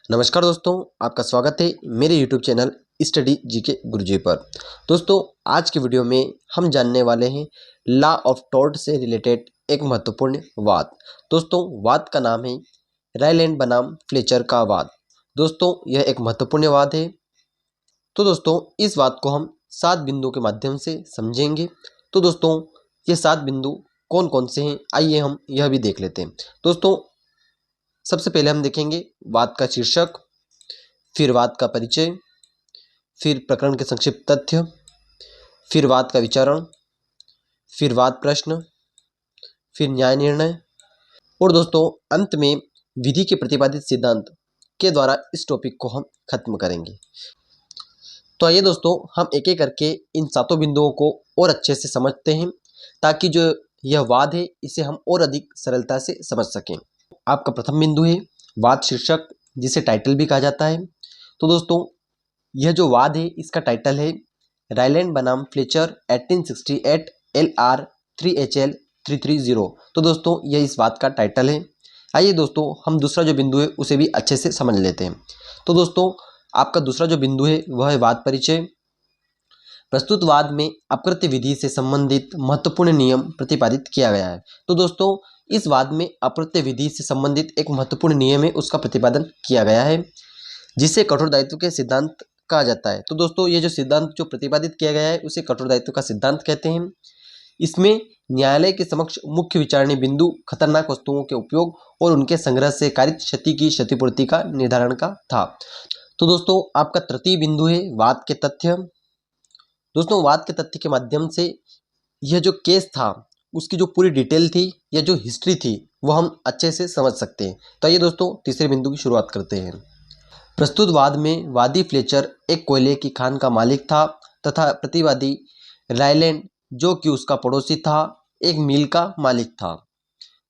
नमस्कार दोस्तों, आपका स्वागत है मेरे YouTube चैनल स्टडी जीके गुरुजी पर। दोस्तों, आज की वीडियो में हम जानने वाले हैं लॉ ऑफ टॉर्ट से रिलेटेड एक महत्वपूर्ण वाद। दोस्तों, वाद का नाम है रायलैंड बनाम फ्लेचर का वाद। दोस्तों, यह एक महत्वपूर्ण वाद है। तो दोस्तों, इस वाद को हम 7 बिंदुओं के माध्यम से समझेंगे। तो दोस्तों, ये 7 बिंदु कौन कौन से हैं, आइए हम यह भी देख लेते हैं। दोस्तों, सबसे पहले हम देखेंगे वाद का शीर्षक, फिर वाद का परिचय, फिर प्रकरण के संक्षिप्त तथ्य, फिर वाद का विचारण, फिर वाद प्रश्न, फिर न्याय निर्णय और दोस्तों अंत में विधि के प्रतिपादित सिद्धांत के द्वारा इस टॉपिक को हम खत्म करेंगे। तो आइए दोस्तों, हम एक एक करके इन 7 बिंदुओं को और अच्छे से समझते हैं, ताकि जो यह वाद है इसे हम और अधिक सरलता से समझ सकें। आपका प्रथम बिंदु है वाद शीर्षक, जिसे टाइटल भी कहा जाता है। तो दोस्तों, यह जो वाद है इसका टाइटल है रायलैंड बनाम फ्लेचर 1868 LR 3HL 330। तो दोस्तों, यह इस वाद का टाइटल है। आइए दोस्तों, हम दूसरा जो बिंदु है उसे भी अच्छे से समझ लेते हैं। तो दोस्तों, आपका दूसरा जो बिंदु है वह है वाद परिचय। प्रस्तुत वाद में अपकृत्य विधि से संबंधित महत्वपूर्ण नियम प्रतिपादित किया गया है। तो दोस्तों, इस वाद में अपकृत्य विधि से संबंधित एक महत्वपूर्ण नियम है, उसका प्रतिपादन किया गया है, जिसे कठोर दायित्व के सिद्धांत कहा जाता है। तो दोस्तों, ये जो सिद्धांत जो प्रतिपादित किया गया है उसे कठोर दायित्व का सिद्धांत कहते हैं। इसमें न्यायालय के समक्ष मुख्य विचारणीय बिंदु खतरनाक वस्तुओं के उपयोग और उनके संग्रह से कारित क्षति की क्षतिपूर्ति का निर्धारण का था। तो दोस्तों, आपका तृतीय बिंदु है वाद के तथ्य। दोस्तों, वाद के तथ्य के माध्यम से यह जो केस था उसकी जो पूरी डिटेल थी या जो हिस्ट्री थी वो हम अच्छे से समझ सकते हैं। तो आइए दोस्तों, तीसरे बिंदु की शुरुआत करते हैं। प्रस्तुत वाद में वादी फ्लेचर एक कोयले की खान का मालिक था तथा प्रतिवादी रायलैंड, जो कि उसका पड़ोसी था, एक मिल का मालिक था।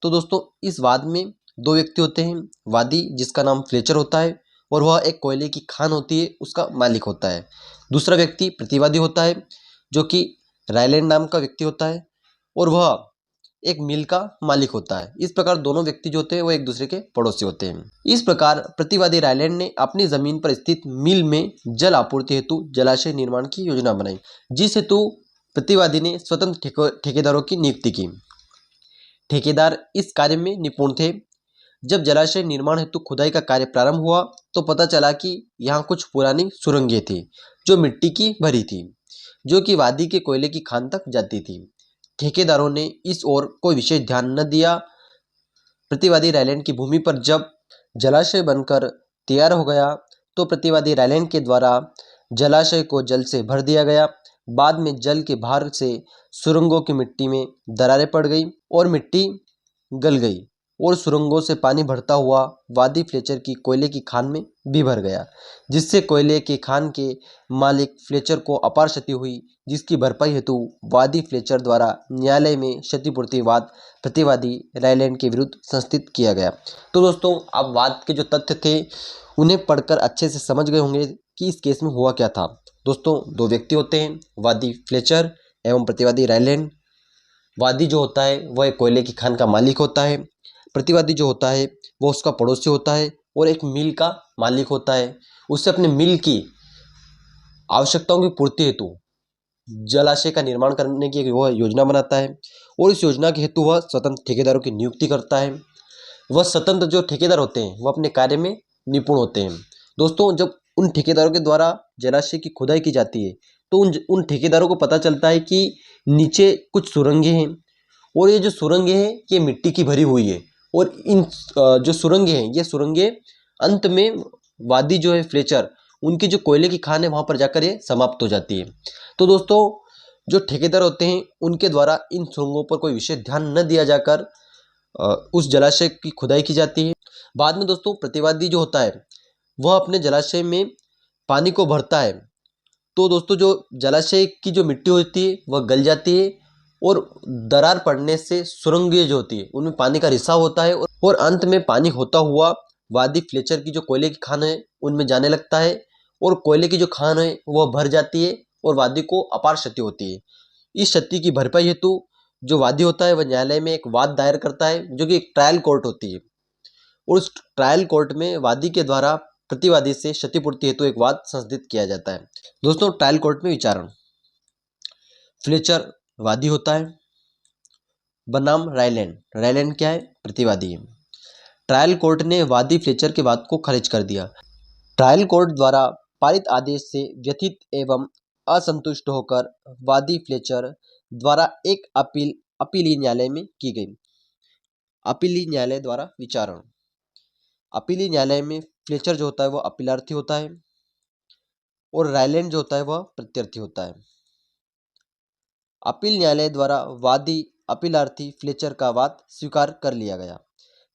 तो दोस्तों, इस वाद में 2 व्यक्ति होते हैं। वादी, जिसका नाम फ्लेचर होता है और वह एक कोयले की खान होती है, उसका मालिक होता है। दूसरा व्यक्ति प्रतिवादी होता है, जो कि रायलैंड नाम का व्यक्ति होता है और वह एक मिल का मालिक होता है। इस प्रकार दोनों व्यक्ति जो होते हैं वो एक दूसरे के पड़ोसी होते हैं। इस प्रकार प्रतिवादी रायलैंड ने अपनी जमीन पर स्थित मिल में जल आपूर्ति हेतु जलाशय निर्माण की योजना बनाई, जिस हेतु प्रतिवादी ने स्वतंत्र ठेकेदारों की नियुक्ति की। ठेकेदार इस कार्य में निपुण थे। जब जलाशय निर्माण हेतु खुदाई का कार्य प्रारंभ हुआ तो पता चला कि यहाँ कुछ पुरानी सुरंगें थी जो मिट्टी की भरी थी, जो कि वादी के कोयले की खान तक जाती थी। ठेकेदारों ने इस ओर कोई विशेष ध्यान न दिया। प्रतिवादी रायलैंड की भूमि पर जब जलाशय बनकर तैयार हो गया तो प्रतिवादी रायलैंड के द्वारा जलाशय को जल से भर दिया गया। बाद में जल के भार से सुरंगों की मिट्टी में दरारें पड़ गई और मिट्टी गल गई और सुरंगों से पानी भरता हुआ वादी फ्लेचर की कोयले की खान में भी भर गया, जिससे कोयले की खान के मालिक फ्लेचर को अपार क्षति हुई, जिसकी भरपाई हेतु वादी फ्लेचर द्वारा न्यायालय में क्षतिपूर्ति वाद प्रतिवादी रायलैंड के विरुद्ध संस्थित किया गया। तो दोस्तों, आप वाद के जो तथ्य थे उन्हें पढ़कर अच्छे से समझ गए होंगे कि इस केस में हुआ क्या था। दोस्तों, 2 व्यक्ति होते हैं, वादी फ्लेचर एवं प्रतिवादी रायलैंड। वादी जो होता है वह एक कोयले की खान का मालिक होता है। प्रतिवादी जो होता है वो उसका पड़ोसी होता है और एक मिल का मालिक होता है। उससे अपने मिल की आवश्यकताओं की पूर्ति हेतु जलाशय का निर्माण करने की वह योजना बनाता है और इस योजना के हेतु वह स्वतंत्र ठेकेदारों की नियुक्ति करता है। वह स्वतंत्र जो ठेकेदार होते हैं वह अपने कार्य में निपुण होते हैं। दोस्तों, जब उन ठेकेदारों के द्वारा जलाशय की खुदाई की जाती है तो उन ठेकेदारों को पता चलता है कि नीचे कुछ सुरंगें हैं और ये जो सुरंगें हैं ये मिट्टी की भरी हुई है और इन जो सुरंगें हैं ये सुरंगें अंत में वादी जो है फ्लेचर, उनकी जो कोयले की खान है वहाँ पर जाकर ये समाप्त हो जाती है। तो दोस्तों, जो ठेकेदार होते हैं उनके द्वारा इन सुरंगों पर कोई विशेष ध्यान न दिया जाकर उस जलाशय की खुदाई की जाती है। बाद में दोस्तों, प्रतिवादी जो होता है वह अपने जलाशय में पानी को भरता है। तो दोस्तों, जो जलाशय की जो मिट्टी होती है वह गल जाती है और दरार पड़ने से सुरंगें जो होती है उनमें पानी का रिसाव होता है और अंत में पानी होता हुआ वादी फ्लेचर की जो कोयले की खान है उनमें जाने लगता है और कोयले की जो खान है वह भर जाती है और वादी को अपार क्षति होती है। इस क्षति की भरपाई हेतु जो वादी होता है वह न्यायालय में एक वाद दायर करता है, जो कि एक ट्रायल कोर्ट होती है और उस ट्रायल कोर्ट में वादी के द्वारा प्रतिवादी से क्षतिपूर्ति हेतु एक वाद संसाधित किया जाता है। दोस्तों, ट्रायल कोर्ट में विचारण। फ्लेचर वादी होता है बनाम रायलैंड। रायलैंड क्या है? प्रतिवादी है। ट्रायल कोर्ट ने वादी फ्लेचर के वाद को खारिज कर दिया। ट्रायल कोर्ट द्वारा पारित आदेश से व्यथित एवं असंतुष्ट होकर वादी फ्लेचर द्वारा एक अपील अपीली न्यायालय में की गई। अपीली न्यायालय द्वारा विचारण। अपीली न्यायालय में फ्लेचर जो होता है वह अपीलार्थी होता है और रायलैंड जो होता है वह प्रत्यर्थी होता है। अपील न्यायालय द्वारा वादी अपीलार्थी फ्लेचर का वाद स्वीकार कर लिया गया,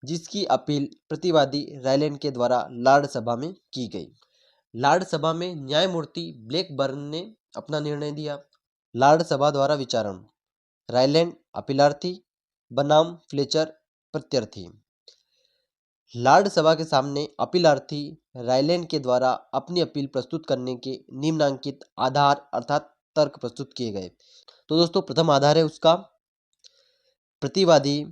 जिसकी अपील प्रतिवादी रायलैंड के द्वारा लॉर्ड सभा में की गई। लॉर्ड सभा में न्यायमूर्ति ब्लैकबर्न ने अपना निर्णय दिया। लॉर्ड सभा द्वारा विचारण। रायलैंड अपीलार्थी बनाम फ्लेचर प्रत्यर्थी। लॉर्ड सभा के सामने अपीलार्थी रायलैंड के द्वारा अपनी अपील प्रस्तुत करने के निम्नांकित आधार अर्थात तर्क प्रस्तुत किए गए। तो दोस्तों, प्रथम आधार है उसका, प्रतिवादी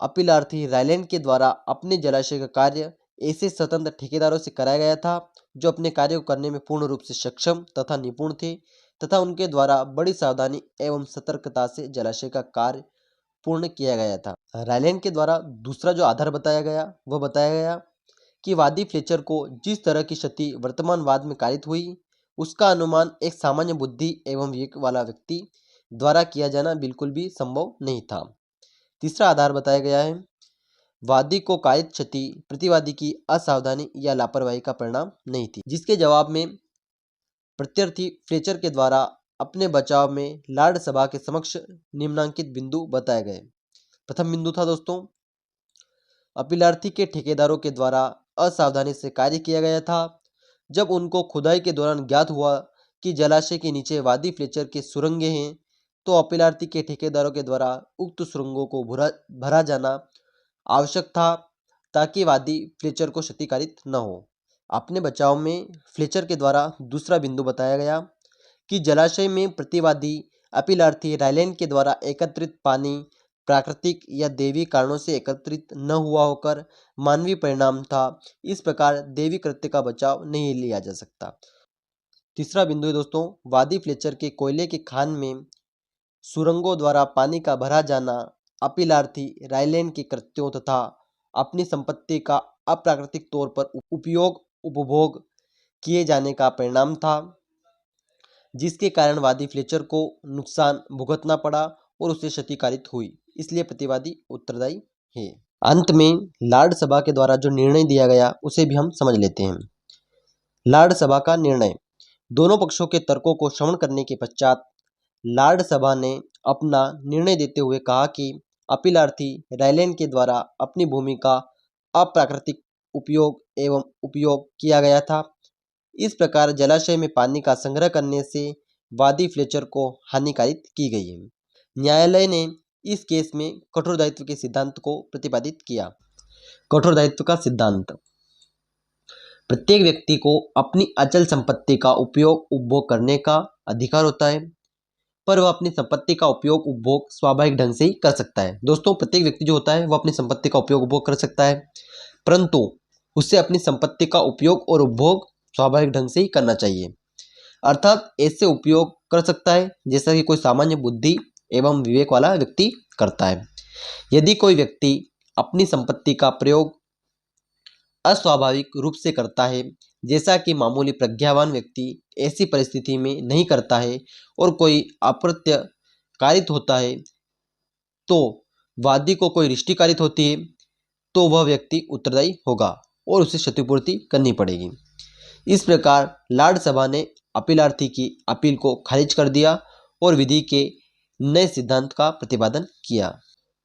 अपीलार्थी रायलैंड के द्वारा अपने जलाशय का कार्य ऐसे स्वतंत्र ठेकेदारों से कराया गया था जो अपने कार्य को करने में पूर्ण रूप से सक्षम तथा निपुण थे तथा उनके द्वारा बड़ी सावधानी एवं सतर्कता से जलाशय का कार्य पूर्ण किया गया था। रायलैंड के द्वारा दूसरा जो आधार बताया गया कि वादी फ्लेचर को जिस तरह की क्षति वर्तमान वाद में कारित हुई उसका अनुमान एक सामान्य बुद्धि एवं विवेक वाला व्यक्ति द्वारा किया जाना बिल्कुल भी संभव नहीं था। तीसरा आधार बताया गया है, वादी को कारित क्षति प्रतिवादी की असावधानी या लापरवाही का परिणाम नहीं थी, जिसके जवाब में प्रत्यर्थी फ्लेचर के द्वारा अपने बचाव में लॉर्ड सभा के समक्ष निम्नांकित बिंदु बताए गए। प्रथम बिंदु था दोस्तों, अपीलार्थी के ठेकेदारों के द्वारा असावधानी से कार्य किया गया था। जब उनको खुदाई के दौरान ज्ञात हुआ कि जलाशय के नीचे वादी फ्लेचर के सुरंगें हैं, तो अपीलार्थी के ठेकेदारों के द्वारा उक्त सुरंगों को भरा जाना आवश्यक था ताकि वादी फ्लेचर को क्षतिकारित न हो। अपने बचाव में फ्लेचर के द्वारा दूसरा बिंदु बताया गया कि जलाशय में प्रतिवादी अपीलार्थी रायलैंड के द्वारा एकत्रित पानी प्राकृतिक या दैवी कारणों से एकत्रित न हुआ होकर मानवीय परिणाम था। इस प्रकार दैवी कृत्य का बचाव नहीं लिया जा सकता। तीसरा बिंदु है दोस्तों, वादी फ्लेचर के कोयले के खान में सुरंगों द्वारा पानी का भरा जाना अपीलार्थी रायलैंड के कृत्यों तथा अपनी संपत्ति का अप्राकृतिक तौर पर उपयोग उपभोग किए जाने का परिणाम था, जिसके कारण वादी फ्लेचर को नुकसान भुगतना पड़ा और उसे क्षतिकारित हुई, इसलिए प्रतिवादी उत्तरदायी है। अंत में लॉर्ड सभा के द्वारा जो निर्णय दिया गया उसे भी हम समझ लेते हैं। लॉर्ड सभा का निर्णय। दोनों पक्षों के तर्कों को श्रवण करने के पश्चात लॉर्ड सभा ने अपना निर्णय देते हुए कहा कि अपीलार्थी रायलैंड के द्वारा अपनी भूमि का अप्राकृतिक उपयोग एवं उपयोग किया गया था। इस प्रकार जलाशय में पानी का संग्रह करने से वादी फ्लेचर को हानिकारित की गई है। न्यायालय ने इस केस में कठोर दायित्व के सिद्धांत को प्रतिपादित किया। कठोर दायित्व का सिद्धांत। प्रत्येक व्यक्ति को अपनी अचल संपत्ति का उपयोग उपभोग करने का अधिकार होता है, पर वह अपनी संपत्ति का उपयोग उपभोग स्वाभाविक ढंग से ही कर सकता है। दोस्तों, प्रत्येक व्यक्ति जो होता है वह अपनी संपत्ति का उपयोग उपभोग कर सकता है, परंतु उसे अपनी संपत्ति का उपयोग और उपभोग स्वाभाविक ढंग से ही करना चाहिए। अर्थात ऐसे उपयोग कर सकता है जैसा कि कोई सामान्य बुद्धि एवं विवेक वाला व्यक्ति करता है। यदि कोई व्यक्ति अपनी संपत्ति का प्रयोग अस्वाभाविक रूप से करता है, जैसा कि मामूली प्रज्ञावान व्यक्ति ऐसी परिस्थिति में नहीं करता है और कोई अप्रत्य कारित होता है, तो वादी को कोई रिष्टि कारित होती है, तो वह व्यक्ति उत्तरदायी होगा और उसे क्षतिपूर्ति करनी पड़ेगी। इस प्रकार लॉर्ड सभा ने अपीलार्थी की अपील को खारिज कर दिया और विधि के नए सिद्धांत का प्रतिपादन किया।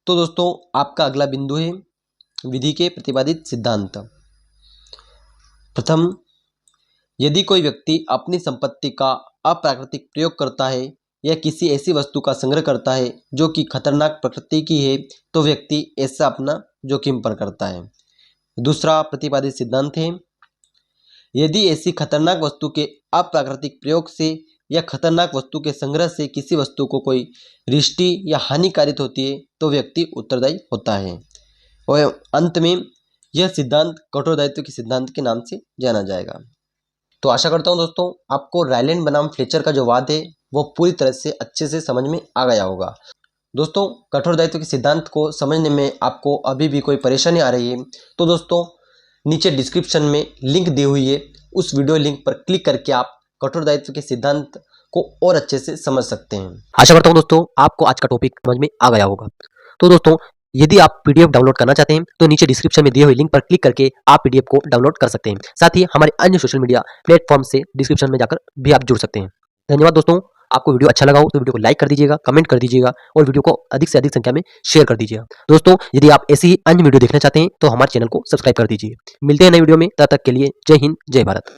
तो दोस्तों, आपका अगला बिंदु है विधि के प्रतिपादित सिद्धांत। प्रथम, यदि कोई व्यक्ति अपनी संपत्ति का अप्राकृतिक प्रयोग करता है या किसी ऐसी वस्तु का संग्रह करता है जो कि खतरनाक प्रकृति की है, तो व्यक्ति ऐसा अपना जोखिम पर करता है। दूसरा प्रतिपादित सिद्धांत है, यदि ऐसी खतरनाक वस्तु के अप्राकृतिक प्रयोग से या खतरनाक वस्तु के संग्रह से किसी वस्तु को कोई रिष्टि या हानि कारित होती है, तो व्यक्ति उत्तरदायी होता है। और अंत में यह सिद्धांत कठोर दायित्व के सिद्धांत के नाम से जाना जाएगा। तो आशा करता हूं दोस्तों आपको रायलैंड बनाम फ्लेचर का जो वाद है वो पूरी तरह से अच्छे से समझ में आ गया होगा। दोस्तों कठोर दायित्व के सिद्धांत को समझने में आपको अभी भी कोई परेशानी आ रही है तो दोस्तों नीचे डिस्क्रिप्शन में लिंक दी हुई है, उस वीडियो लिंक पर क्लिक करके आप कठोर दायित्व के सिद्धांत को और अच्छे से समझ सकते हैं। आशा करता हूं दोस्तों आपको आज का टॉपिक समझ में आ गया होगा। तो दोस्तों यदि आप पीडीएफ डाउनलोड करना चाहते हैं तो नीचे डिस्क्रिप्शन में दिए हुए लिंक पर क्लिक करके आप पीडीएफ को डाउनलोड कर सकते हैं। साथ ही हमारे अन्य सोशल मीडिया प्लेटफॉर्म से डिस्क्रिप्शन में जाकर भी आप जुड़ सकते हैं। धन्यवाद दोस्तों। आपको वीडियो अच्छा लगा हो तो वीडियो को लाइक कर दीजिएगा, कमेंट कर दीजिएगा और वीडियो को अधिक से अधिक संख्या में शेयर कर दीजिएगा। दोस्तों यदि आप ऐसी ही अन्य वीडियो देखना चाहते हैं तो हमारे चैनल को सब्सक्राइब कर दीजिए। मिलते हैं नई वीडियो में, तब तक के लिए जय हिंद, जय भारत।